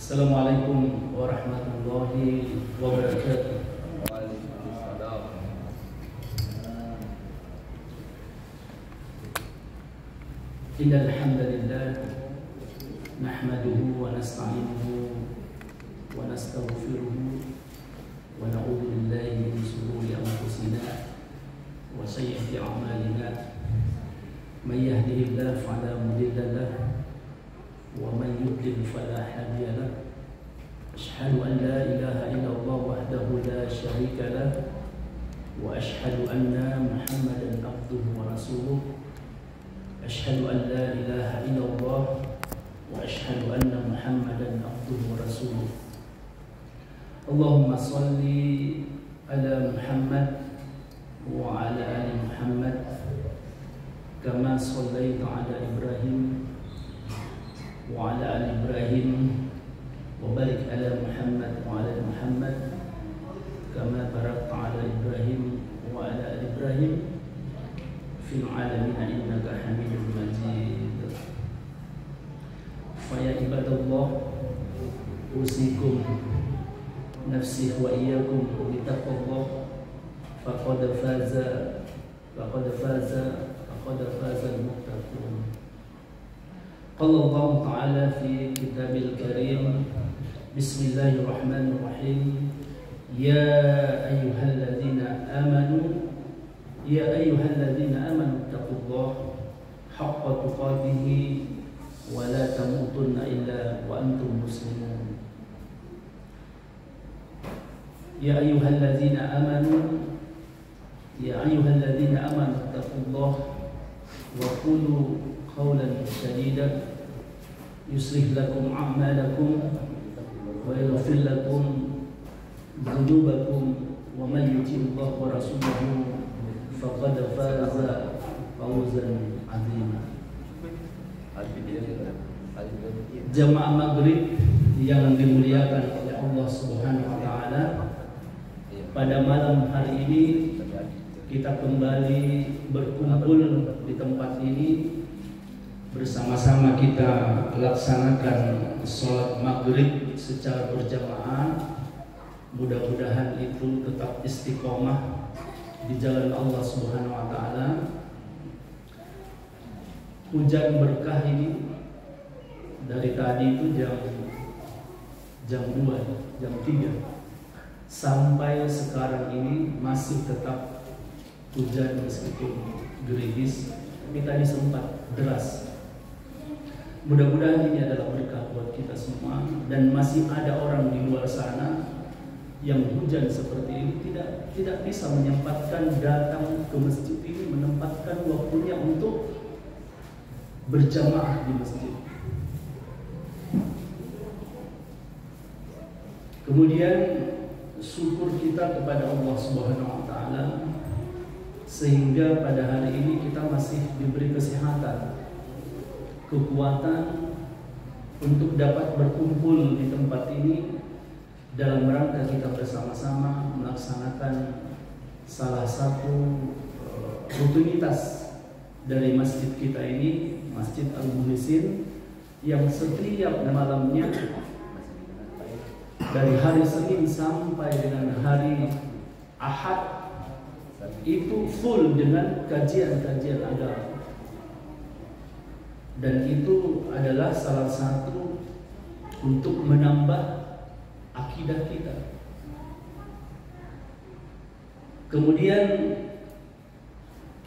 Assalamualaikum warahmatullahi wabarakatuh. Waalaikumsalam. Innal hamdalillah nahmaduhu wa nasta'inuhu wa nastaghfiruhu wa na'udzu billahi min shururi anfusina wa sayyiati a'malina. May yahdihillahu fala mudilla lahu wa man yudlil fala hadiya lahu. Asyhadu an la ilaha illallah wahdahu la syarika lahu wa asyhadu anna Muhammadan abduhu wa rasuluh. Asyhadu an la ilaha illallah wa asyhadu anna Muhammadan abduhu wa rasuluh. Allahumma salli ala Muhammad wa ala ali Muhammad kama sallaita ala Ibrahim wa ala ali Ibrahim wa barik ala Muhammad wa ala Muhammad kama barakta ala Ibrahim wa ala ali Ibrahim fil alamin innaka Hamidum Majid. Fa ya ibadallah, usikum nafsi wa iyyakum bi taqwallah faqad faza al-muttaqun. Qala Allah Ta'ala fi kitabil karim, bismillahirrahmanirrahim, ya ayyuhalladzina amanu taqullaha haqqa tuqatih wa la tamutunna illa wa antum muslimun. Ya ayyuhalladzina amanu taqullaha wa qulu qawlan sadida yuslih lakum a'malakum wa yaghfir lakum dhunubakum wa man yuti'illah wa rasulahu faqad faza fawzan 'azima. Jamaah maghrib yang dimuliakan oleh Allah Subhanahu wa taala, pada malam hari ini kita kembali berkumpul di tempat ini, bersama-sama kita laksanakan sholat maghrib secara berjamaah. Mudah-mudahan itu tetap istiqomah di jalan Allah Subhanahu wa taala. Hujan berkah ini dari tadi itu jam 2, jam 3 sampai sekarang ini masih tetap hujan meskipun gerimis, tapi tadi sempat deras. Mudah-mudahan ini adalah berkah buat kita semua, dan masih ada orang di luar sana yang hujan seperti ini tidak bisa menyempatkan datang ke masjid ini, menempatkan waktunya untuk berjamaah di masjid. Kemudian syukur kita kepada Allah Subhanahu wa taala sehingga pada hari ini kita masih diberi kesehatan, kekuatan untuk dapat berkumpul di tempat ini dalam rangka kita bersama-sama melaksanakan salah satu rutinitas dari masjid kita ini, Masjid Al-Muhsin, yang setiap malamnya dari hari Senin sampai dengan hari Ahad itu full dengan kajian-kajian agama, dan itu adalah salah satu untuk menambah akidah kita. Kemudian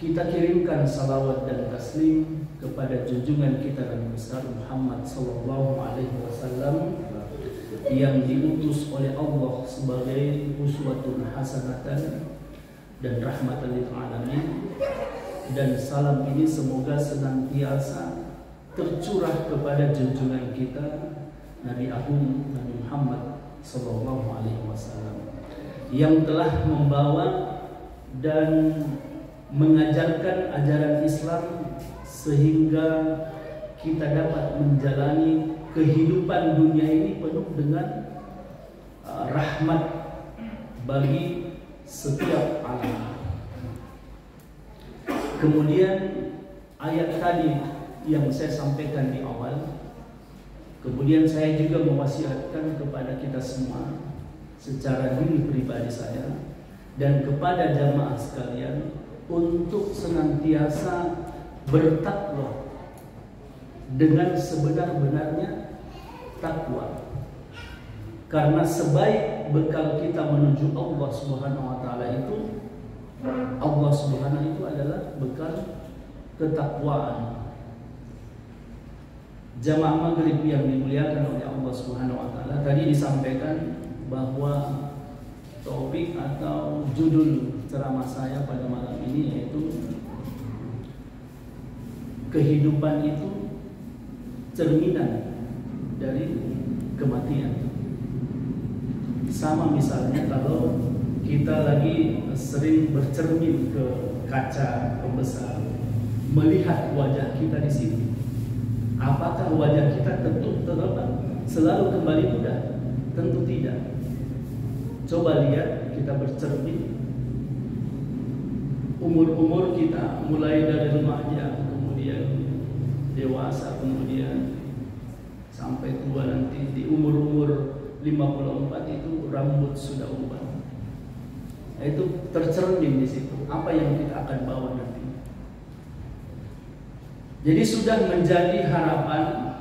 kita kirimkan salawat dan taslim kepada junjungan kita Nabi besar Muhammad sallallahu alaihi wasallam yang diutus oleh Allah sebagai uswatun hasanatan dan rahmatan lil alamin. Dan salam ini semoga senantiasa tercurah kepada junjungan kita Nabi Agung Nabi Muhammad sallallahu alaihi wasallam yang telah membawa dan mengajarkan ajaran Islam sehingga kita dapat menjalani kehidupan dunia ini penuh dengan rahmat bagi setiap alam. Kemudian ayat tadi yang saya sampaikan di awal, Kemudian saya juga mewasiatkan kepada kita semua secara diri pribadi saya dan kepada jamaah sekalian untuk senantiasa bertakwa dengan sebenar-benarnya takwa. Karena sebaik bekal kita menuju Allah Subhanahu wa taala itu, Allah Subhanahu itu adalah bekal ketakwaan. Jamaah maghrib yang dimuliakan oleh Allah Subhanahu wa taala, tadi disampaikan bahwa topik atau judul ceramah saya pada malam ini yaitu kehidupan itu cerminan dari kematian. Sama misalnya kalau kita lagi sering bercermin ke kaca pembesar, melihat wajah kita di sini, apakah wajah kita selalu kembali muda? Tentu tidak. Coba lihat, kita bercermin, umur-umur kita mulai dari remaja, kemudian dewasa, kemudian sampai tua nanti di umur-umur 54 itu rambut sudah ubah. Itu tercermin di situ apa yang kita akan bawa nanti. Jadi sudah menjadi harapan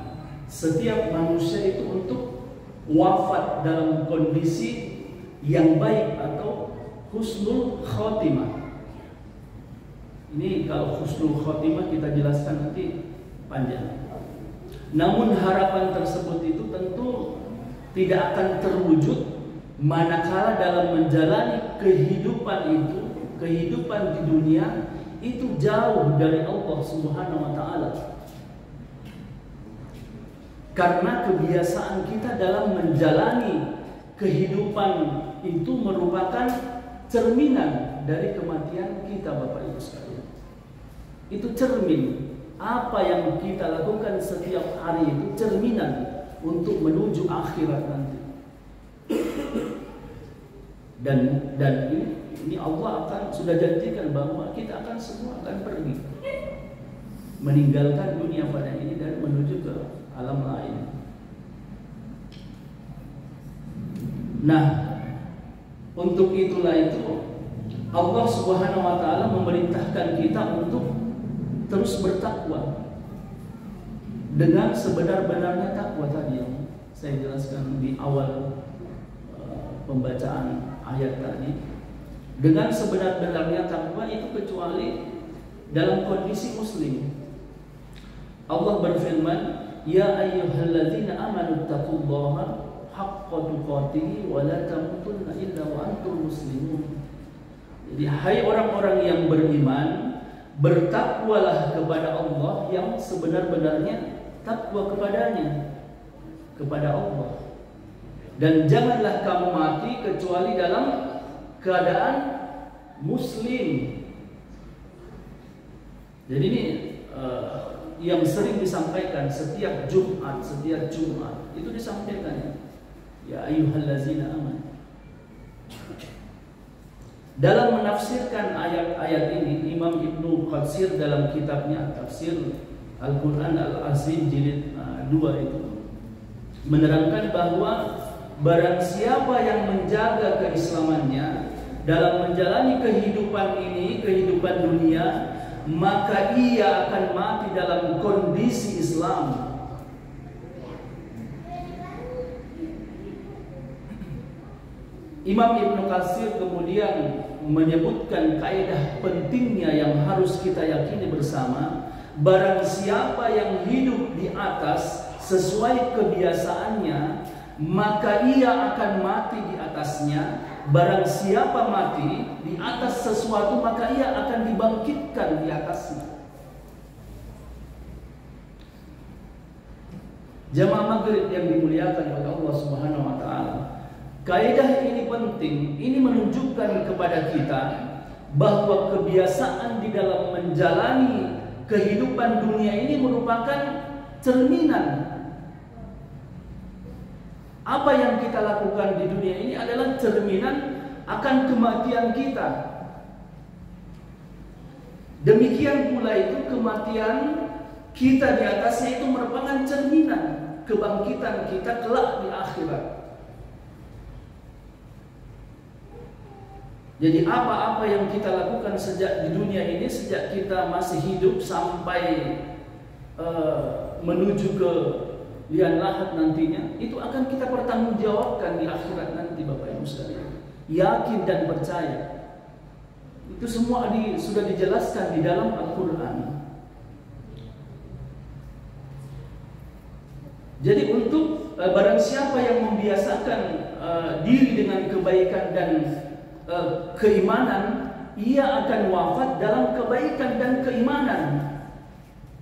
setiap manusia itu untuk wafat dalam kondisi yang baik atau husnul khotimah. Ini kalau husnul khotimah kita jelaskan nanti panjang. Namun harapan tersebut itu tentu tidak akan terwujud manakala dalam menjalani kehidupan itu, kehidupan di dunia itu jauh dari Allah Subhanahu wa taala. Karena kebiasaan kita dalam menjalani kehidupan itu merupakan cerminan dari kematian kita, Bapak Ibu sekalian. Itu cermin. Apa yang kita lakukan setiap hari itu cerminan untuk menuju akhirat nanti. Dan ini Allah akan sudah janjikan bahwa kita akan semua akan pergi, meninggalkan dunia pada ini dan menuju ke alam lain. Nah, untuk itulah itu Allah Subhanahu wa taala memerintahkan kita untuk terus bertakwa dengan sebenar-benarnya takwa tadi yang saya jelaskan di awal pembacaan ayat tadi. Dengan sebenar-benarnya takwa itu kecuali dalam kondisi muslim. Allah berfirman, ya ayyuhalladzina amanu taqullaha haqqa tuqatih wa la tamutunna illa wa antum muslimun. Jadi hai orang-orang yang beriman, bertakwalah kepada Allah yang sebenar-benarnya takwa kepadanya, kepada Allah. Dan janganlah kamu mati kecuali dalam keadaan muslim. Jadi ini yang sering disampaikan setiap Jumat itu disampaikan, ya ayyuhallazina amanu. Dalam menafsirkan ayat-ayat ini, Imam Ibnu Katsir dalam kitabnya Tafsir Al-Quran Al-Azim jilid 2 itu menerangkan bahwa barang siapa yang menjaga keislamannya dalam menjalani kehidupan ini, kehidupan dunia, maka ia akan mati dalam kondisi Islam. Imam Ibnu Katsir kemudian menyebutkan kaidah pentingnya yang harus kita yakini bersama. Barang siapa yang hidup di atas sesuai kebiasaannya, maka ia akan mati di atasnya. Barang siapa mati di atas sesuatu, maka ia akan dibangkitkan di atasnya. Jamaah maghrib yang dimuliakan oleh Allah Subhanahu wa taala, kaidah ini penting. Ini menunjukkan kepada kita bahwa kebiasaan di dalam menjalani kehidupan dunia ini merupakan cerminan. Apa yang kita lakukan di dunia ini adalah cerminan akan kematian kita. Demikian pula itu kematian kita di atasnya itu merupakan cerminan. kebangkitan kita kelak di akhirat. Jadi apa-apa yang kita lakukan sejak di dunia ini, sejak kita masih hidup sampai menuju ke liang lahat nantinya, itu akan kita pertanggungjawabkan di akhirat nanti, Bapak Ibu sekalian. Yakin dan percaya. Itu semua sudah dijelaskan di dalam Al-Quran. Jadi untuk barang siapa yang membiasakan diri dengan kebaikan dan keimanan, ia akan wafat dalam kebaikan dan keimanan.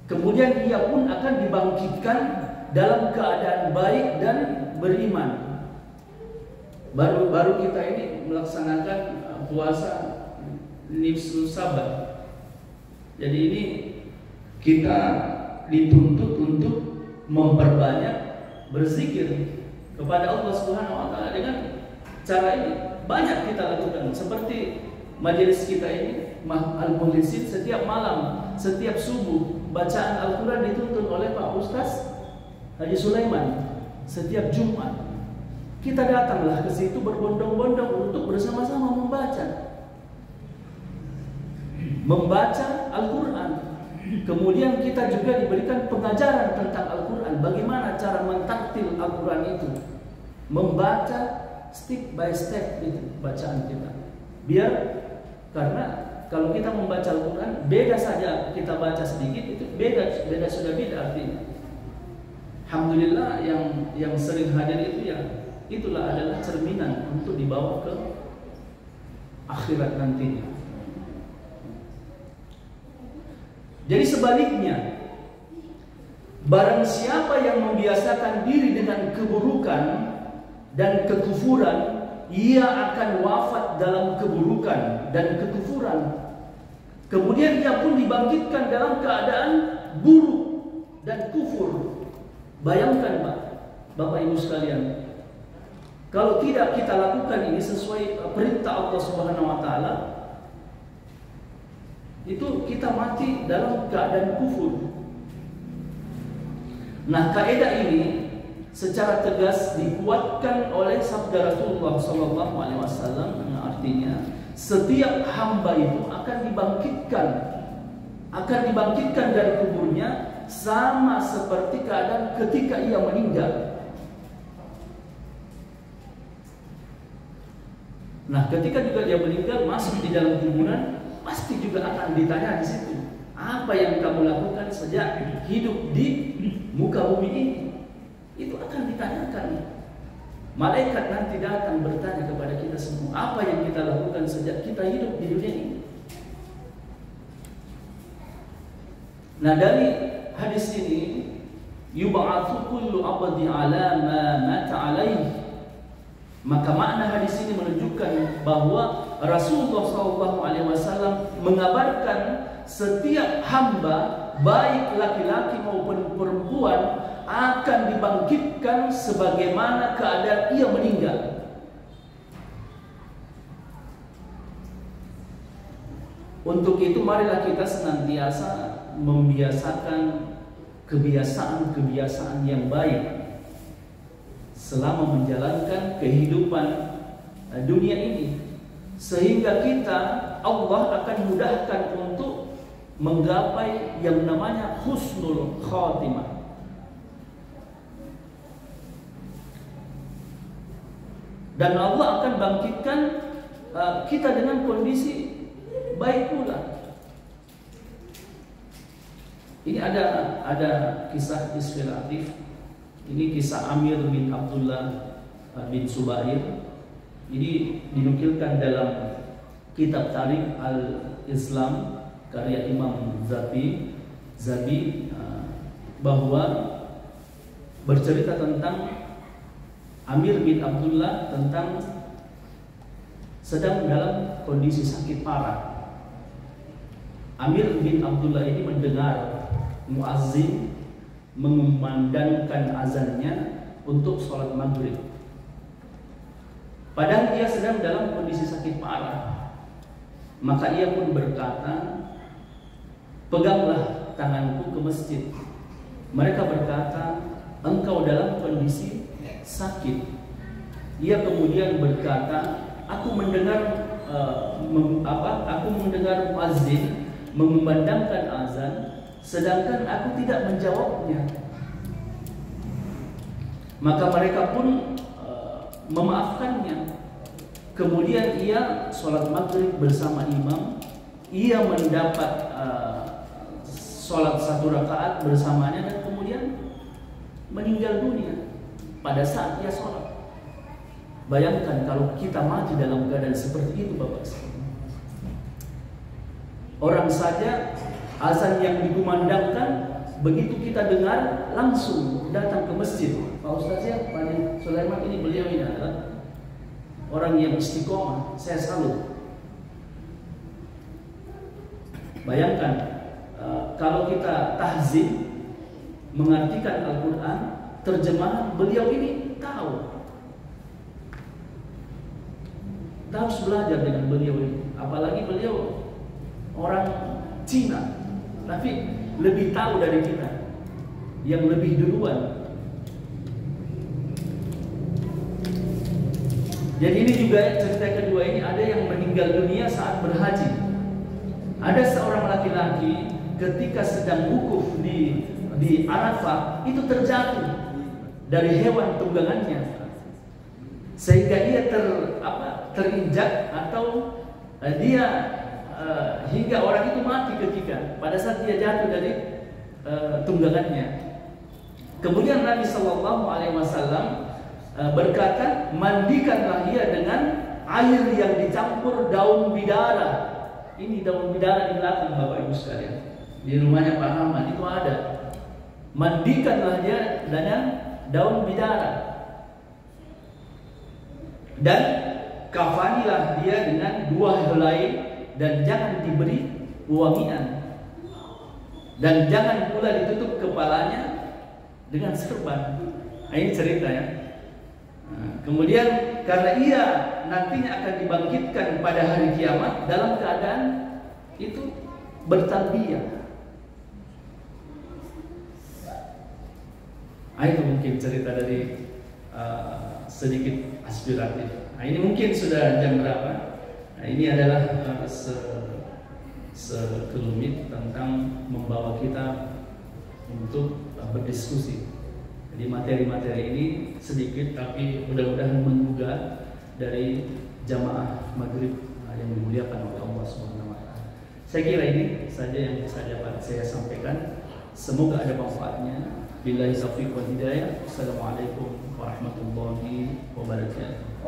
Kemudian ia pun akan dibangkitkan dalam keadaan baik dan beriman. Baru kita ini melaksanakan puasa nifsu sabar. Jadi ini kita dituntut untuk memperbanyak berzikir kepada Allah Subhanahu wa taala dengan cara ini. Banyak kita lakukan, seperti majelis kita ini Al-Mukhlisin, setiap malam, setiap subuh bacaan Al-Quran dituntun oleh Pak Ustaz Haji Sulaiman setiap Jumat. Kita datanglah ke situ berbondong-bondong untuk bersama-sama membaca Al-Quran. Kemudian kita juga diberikan pengajaran tentang Al-Quran, bagaimana cara mentaktil Al-Quran itu, membaca step by step itu bacaan kita. Biar, karena kalau kita membaca Al-Quran, beda saja kita baca sedikit, itu beda sudah beda artinya. Alhamdulillah yang sering hadir itu ya, itulah adalah cerminan untuk dibawa ke akhirat nantinya. Jadi sebaliknya, barang siapa yang membiasakan diri dengan keburukan dan kekufuran, ia akan wafat dalam keburukan dan kekufuran. Kemudian ia pun dibangkitkan dalam keadaan buruk dan kufur. Bayangkan Bapak Ibu sekalian, kalau tidak kita lakukan ini sesuai perintah Allah Subhanahu wa taala, itu kita mati dalam keadaan kufur. Nah, kaidah ini secara tegas dikuatkan oleh sabda Rasulullah SAW, yang artinya setiap hamba itu akan dibangkitkan dari kuburnya sama seperti keadaan ketika ia meninggal. Nah, ketika juga dia meninggal, masuk di dalam kuburan, pasti juga akan ditanya di situ, apa yang kamu lakukan sejak hidup di muka bumi ini? Itu akan ditanyakan. Malaikat nanti datang bertanya kepada kita semua, apa yang kita lakukan sejak kita hidup di dunia ini. Nah, dari hadis ini, yub'atsu kullu 'abdin 'ala ma mata 'alaihi. Maka makna hadis ini menunjukkan bahwa Rasulullah SAW mengabarkan setiap hamba, baik laki-laki maupun perempuan, akan dibangkitkan sebagaimana keadaan ia meninggal. Untuk itu marilah kita senantiasa membiasakan kebiasaan-kebiasaan yang baik selama menjalankan kehidupan dunia ini, sehingga Allah akan mudahkan untuk menggapai yang namanya husnul khatimah. Dan Allah akan bangkitkan kita dengan kondisi baik pula. Ini ada kisah inspiratif. Ini kisah Amir bin Abdullah bin Subair. Ini dinukilkan dalam kitab Tarikh Al-Islam karya Imam Zabi, bahwa bercerita tentang Amir bin Abdullah tentang sedang dalam kondisi sakit parah. Amir bin Abdullah ini mendengar muazzin mengumandangkan azannya untuk sholat maghrib. Padahal dia sedang dalam kondisi sakit parah. Maka ia pun berkata, peganglah tanganku ke masjid. Mereka berkata, engkau dalam sakit. Ia kemudian berkata, aku mendengar muazzin mengumandangkan azan, sedangkan aku tidak menjawabnya. Maka mereka pun memaafkannya. Kemudian ia sholat maghrib bersama imam. Ia mendapat sholat 1 rakaat bersamanya dan kemudian meninggal dunia pada saat ia sholat. Bayangkan kalau kita mati dalam keadaan seperti itu, Bapak sekalian. Orang saja azan yang dikumandangkan, begitu kita dengar langsung datang ke masjid. Pak Ustaz ya, Pak Sulaiman ini, beliau ini adalah orang yang istiqomah, saya salut. Bayangkan kalau kita tahzim mengartikan Al-Quran, terjemahan beliau ini tahu. Kita harus belajar dengan beliau ini. Apalagi beliau orang Cina, tapi lebih tahu dari kita, yang lebih duluan. Jadi ini juga cerita kedua ini, ada yang meninggal dunia saat berhaji. Ada seorang laki-laki ketika sedang wukuf di Arafah itu terjatuh dari hewan tunggangannya, sehingga ia terinjak atau dia hingga orang itu mati ketika pada saat dia jatuh dari tunggangannya. Kemudian Nabi SAW berkata, mandikanlah ia dengan air yang dicampur daun bidara. Ini daun bidara di belakang Bapak Ibu sekalian, di rumahnya Pak Rahman itu ada. Mandikanlah dia dengan daun bidara dan kafanilah dia dengan 2 helai, dan jangan diberi wangian, dan jangan pula ditutup kepalanya dengan serban. Nah, ini cerita ya. Kemudian karena ia nantinya akan dibangkitkan pada hari kiamat dalam keadaan itu bertalbiyah. Itu mungkin cerita dari sedikit aspiratif. Nah, ini mungkin sudah jam berapa? Nah, ini adalah sekelumit tentang membawa kita untuk berdiskusi. Jadi materi-materi ini sedikit tapi mudah-mudahan menggugah dari jamaah maghrib yang dimuliakan oleh Allah Subhanahu wa Ta'ala. Saya kira ini saja yang bisa dapat saya sampaikan. Semoga ada manfaatnya. Billahi taufiq wal hidayah. Assalamualaikum warahmatullahi wabarakatuh.